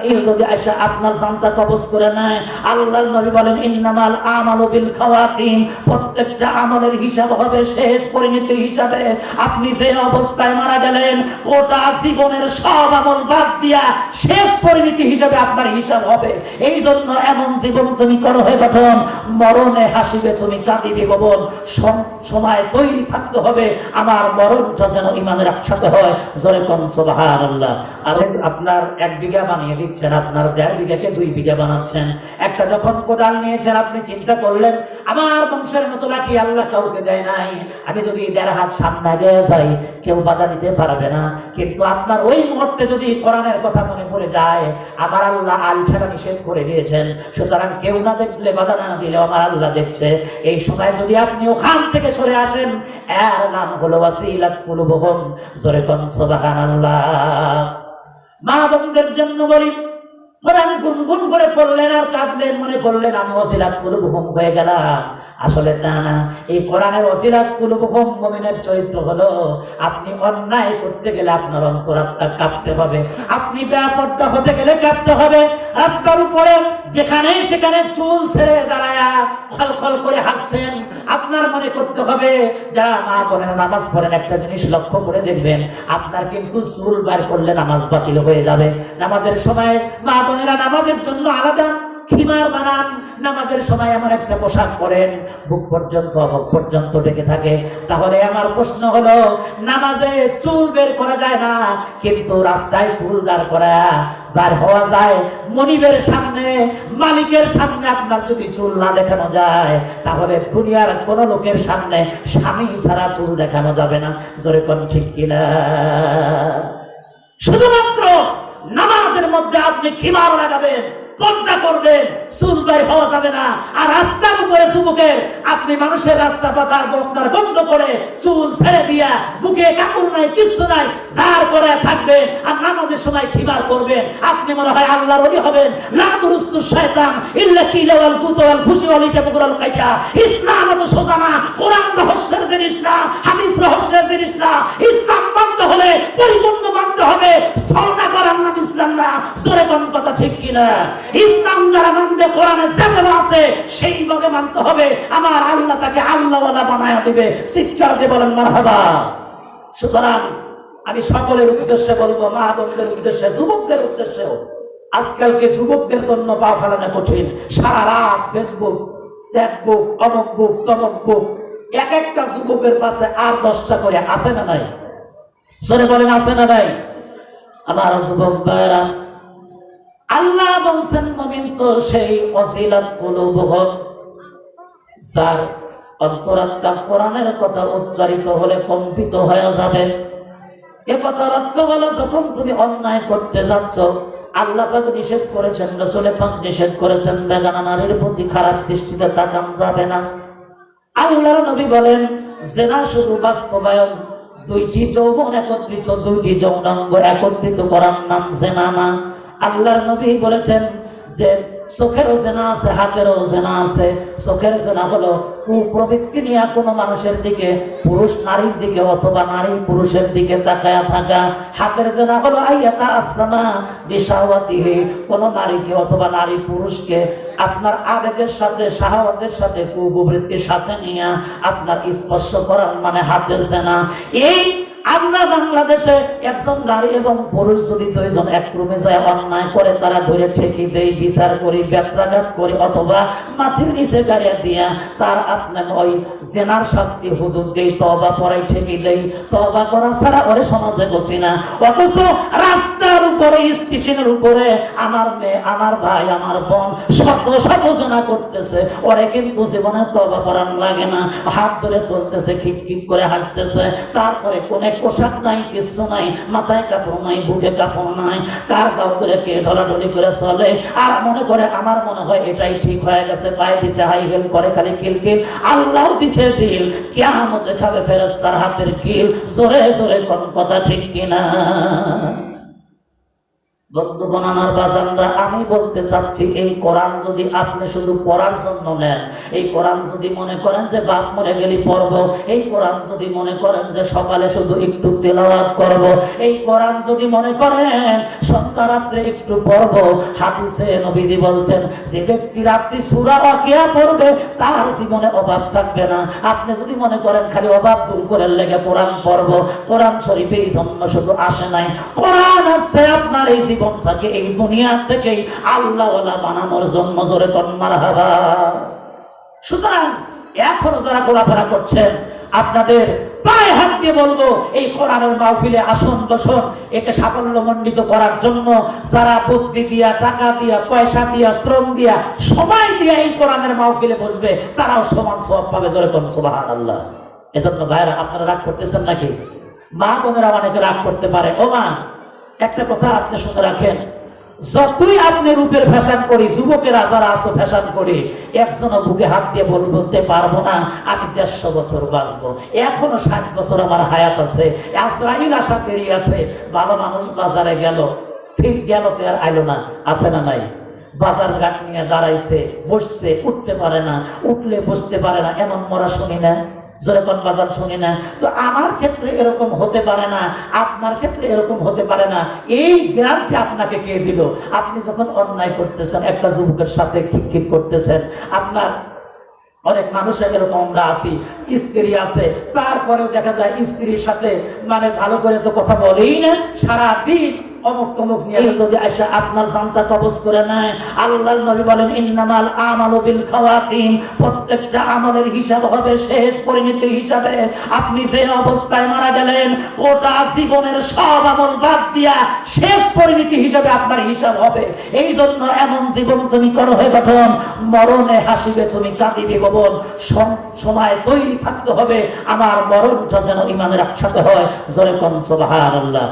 আজরাইল যদি এসে আপনার জানটা কবজ করে নেয়, আল্লাহর নবী বলেন ইন্নামাল আমালু বিল খাওয়াতিম, প্রত্যেকটা আমলের হিসাব হবে শেষ পরিণতির হিসাবে। আপনি যে অবস্থায় মারা গেলেন, গোটা জীবনের সব আমল বাদ দিয়া শেষ পরিণতি হিসাবে আপনার হিসাব হবে। এই জন্য এমন জীবন তুমি করো হে গঠন, মরণে হাসিবে তুমি কাঁদিবে ভবন। সময় তৈরি থাকতে হবে আমার মরণটা যেন ইমানের একসাথে হয়। জোরে কোন সুবহানাল্লাহ। আর আপনার 1 বিঘা বানিয়ে দিচ্ছেন, আপনার 1.5 বিঘাকে 2 বিঘা বানাচ্ছেন। একটা যখন কোদাল নিয়েছেন, আপনি চিন্তা করলেন আমার বংশের মতো লাঠি আল্লাহ কাউকে দেয় নাই, আমি যদি 1.5 হাত সামনে গিয়ে যাই কেউ বাধা দিতে পারবে না। কিন্তু আপনার ওই মুহূর্তে যদি কোরআনের কথা মনে পড়ে যায়, আমার আল্লাহ আলঠাটা নিষেধ করে দিয়েছেন, সুতরাং কেউ না দেখলে বাধা না দিলেও আমার আল্লাহ দেখছে। এই সময় যদি আপনি ওখান থেকে সরে আসেন, এর নাম হলো ওয়াসিলাত কুলুবুহুম। জোরে কোন সুবহানাল্লাহ। মা বোনদের জন্য বলি, কোরআন গুনগুন করে পড়লেন আর কাঁদলেন, মনে করলেন আমি ওয়াসিলাত কুলুবুহুম হয়ে গেলাম। আসলে তা না, এই কোরআনের ওয়াসিলাত কুলুবুহুম মুমিনের চরিত্র হলো আপনি অন্যায় করতে গেলে আপনার অন্তরাত্মা কাঁপতে হবে, আপনি বেপরদা হতে গেলে কাঁপতে হবে। রাস্তার উপরে যেখানে সেখানে চুল ছেড়ে দাঁড়ায়া খলখল করে হাসছেন, আপনার মনে করতে হবে যারা মা বোনেরা নামাজ পড়েন, একটা জিনিস লক্ষ্য করে দেখবেন, আপনার কিন্তু চুল বার করলে নামাজ বাতিল হয়ে যাবে। নামাজের সময় মা বোনেরা নামাজের জন্য আলাদা খিমার বানান, নামাজের সময় এমন একটা পোশাক পরেন বুক পর্যন্ত অবক পর্যন্ত ঢেকে থাকে। তাহলে আমার প্রশ্ন হলো, নামাজে চুল বের করা যায় না, কিন্তু রাস্তায় চুল দাঁড় করা বার হওয়া যায়। মনিবের সামনে, মালিকের সামনে আপনার যদি চুল না দেখানো যায়, তাহলে দুনিয়ার কোন লোকের সামনে স্বামী ছাড়া চুল দেখানো যাবে না। জোরে কোন ঠিক কিনা? শুধুমাত্র নামাজের মধ্যে আপনি খিমার লাগাবেন, পর্দা করবেন, চুল বের হওয়া যাবে না। আর রাস্তার উপরে যুবকের, আপনি মানুষের রাস্তা পাতার বন্ধ বন্ধ করে চুল ছেড়ে দিয়া বুকে কাপড় নাই কিছু নাই দাঁড় করে থাকবেন আর নামাজের সময় খিমার করবেন, আপনি মনে হয় আল্লাহর ওলি হবেন। লা তুরুস্তু শয়তান ইল্লা কিলা ওয়াল কুত ওয়াল খুশি ওয়াল ইতাবুরাল কাইয়া। ইসলাম তো সোজা না, কোরআন রহস্যের জিনিস না, হাদিস রহস্যের জিনিস না। ইসলাম মানতে হলে পরিপূর্ণ মানতে হবে, ছলনা করার নাম ইসলাম না। জোরে কোন কথা ঠিক কিনা? ইসলাম যারা মানবে, কোরআনে যেভাবে আছে সেইভাবে মানতে হবে। আমার আল্লাহ তাকে আল্লাহওয়ালা বানায়া দিবে। চিৎকার দিয়ে বলেন মারহাবা। সুতরাং আমি সকলের উদ্দেশ্যে বলবো, মা বোনদের উদ্দেশ্যে, যুবকদের উদ্দেশ্যেও, আজকালকে যুবকদের জন্য পা ফেলানো কঠিন। সারা রাত ফেসবুক, চ্যাটবুক, অমুক বুক, তমুক বুক, এক একটা যুবকের পাশে 8-10টা করে আছে না নাই? সরে বলেন আছে না নাই? আমার যুবক ভাইরা, আল্লাহ বলছেন মুমিন তো সেই ওয়াসিলাত কুলুবুহুম, যার অন্তরাত্মা কোরআনের কথা উচ্চারিত হলে কম্পিত হয়ে যাবে। এ কথার অর্থ হলো, যখন তুমি অন্যায় করতে যাচ্ছ, আল্লাহ পাক নিষেধ করেছেন, রাসূল পাক নিষেধ করেছেন, বেগানা নারীর প্রতি খারাপ দৃষ্টিতে তাকান যাবে না। আল্লাহর নবী বলেন, জিনা শুধু বাস্তবায়ন, 2টি যৌবন একত্রিত, 2টি যৌনাঙ্গ একত্রিত করার নাম জিনা না। আল্লাহর নবী বলেছেন যে চোখেরও জেনা আছে, হাতেরও জেনা আছে। চোখের জেনা হলো কুপ্রবৃত্তি নিয়ে কোনো মানুষের দিকে, পুরুষ নারীর দিকে অথবা নারী পুরুষের দিকে তাকায়া থাকা। হাতের জেনা হলো আইয়াতা আসসামা বিশাওয়াতিহি, কোনো নারীকে অথবা নারী পুরুষকে আপনার আবেগের সাথে, শাহওয়াতের সাথে, কুপ্রবৃত্তির সাথে নিয়ে আপনার স্পর্শ করার মানে হাতের জেনা। এই আমরা বাংলাদেশে একজন নারী এবং পুরুষ যদি 2 জন এক রুমে যায় অন্যায় করে, তারা ধরে ঠেকি দেই, বিচার করি, ব্যত্রাঘাত করি, অথবা মাটির নিচে গাড়িয়া দিয়া তার আপনার ওই জেনার শাস্তি হুদুদ দেই, তওবা পড়াই ঠেকি দেই। তওবা করা ছাড়া ওরে সমাজে বসি না। অথচ রাস্তার উপরে, স্টেশনের উপরে আমার মেয়ে, আমার ভাই, আমার বোন শত শত জেনা করতেছে, ওরে কিন্তু জীবনে তওবা করার লাগে না, হাত ধরে চলতেছে, খিক খিক করে হাসতেছে। তারপরে কোন পোশাক নাই, কিছু নাই, মাথায় কাপড় নাই, বুকে কাপড় নাই, কার গাও ধরে কে ঢলাঢলি করে চলে আর মনে করে আমার মনে হয় এটাই ঠিক হয়ে গেছে। পায়ে দিছে হাই হিল, করে খালি কিলকিল, আল্লাহ দিছে দিল, কিয়ামতে খাবে ফেরেশতার হাতের কিল। জোরে জোরে কোন কথা ঠিক কিনা? বন্ধুগণ আমার বাজানরা, আমি বলতে চাচ্ছি এই কোরআন যদি আপনি শুধু পড়ার জন্য নেন, এই কোরআন যদি মনে করেন যে বাপ মরে গেলে পড়ব, এই কোরআন যদি মনে করেন যে সকালে শুধু একটু তেলাওয়াত করব, এই কোরআন যদি মনে করেন সন্ধ্যা রাত্রে একটু পড়ব, হাদিসে নবীজি বলছেন যে ব্যক্তি রাত্রি সূরা ওয়াকিয়া পড়বে তার জীবনে অভাব থাকবে না। আপনি যদি মনে করেন খালি অভাব দূর করে লেগে কোরআন পড়ব, কোরআন শরীফে এই জন্য শুধু আসে নাই, কোরআন আছে আপনার এই জীবনটাকে এই দুনিয়া থেকেই আল্লাহ ওয়ালা বানানোর জন্য। জোরে কোন মারহাবা। সুতরাং এখন যারা ঘোরাফেরা করছেন আপনাদের পায়ে হাত দিয়ে বলবো, এই কোরআনের মাহফিলে আসন বসন একে সাফল্যমণ্ডিত করার জন্য যারা বুদ্ধি দিয়া, টাকা দিয়া, পয়সা দিয়া, শ্রম দিয়া, সময় দিয়া এই কোরআনের মাহফিলে বসবে তারাও সমান সওয়াব পাবে। জোরে কোন সুবহানাল্লাহ। এজন্য ভাইরা আপনারা রাগ করতেছেন নাকি? মা বোনেরা অনেকে রাগ করতে পারে। ও মা, একটা কথা আপনি শুনে রাখেন, যতই আপনি রূপের ফ্যাশন করি, যুবকেরা যারা আছো ফ্যাশন করি, একজনও বুকে হাত দিয়ে বলতে পারবো না আমি 150 বছর বাঁচবো, এখনো 60 বছর আমার হায়াত আছে, আজরাইল আসা দেরি আছে। ভালো মানুষ বাজারে গেল, ঠিক গেল তো আর আইলো না, আছে না নাই? বাজার ঘাট নিয়ে দাঁড়াইছে, বসছে, উঠতে পারে না, উঠলে বসতে পারে না, এমন মরা শুনি না? যখন বাজার শুনি না? তো আমার ক্ষেত্রে এরকম হতে পারে না, আপনার ক্ষেত্রে এরকম হতে পারে না। এই গ্যারান্টি আপনাকে কে দিল? আপনি যখন অন্যায় করতেছেন, একটা যুবকের সাথে খিক করতেছেন, আপনার অনেক মানুষের এরকম আমরা আছি, স্ত্রী আছে, তারপরেও দেখা যায় স্ত্রীর সাথে মানে ভালো করে তো কথা বলেই না, সারাদিন অমুক তমুক নিয়ে যদি আয়সা আপনার জানটা কবজ করে নেয়। আল্লাহর নবী বলেন ইন্নামাল আমালু বিল খাওয়াতিম, প্রত্যেকটা আমলের হিসাব হবে শেষ পরিণতির হিসাবে। আপনি যে অবস্থায় মারা গেলেন, গোটা জীবনের সব আমল বাদ দিয়া শেষ পরিণতি হিসাবে আপনার হিসাব হবে। এই জন্য এমন জীবন তুমি করো হে গঠন, মরণে হাসিবে তুমি কাঁদিবে ভবন। সময় তৈরি থাকতে হবে আমার মরণটা যেন ইমানের একসাথে হয়। জোরে কোন সুবহানাল্লাহ।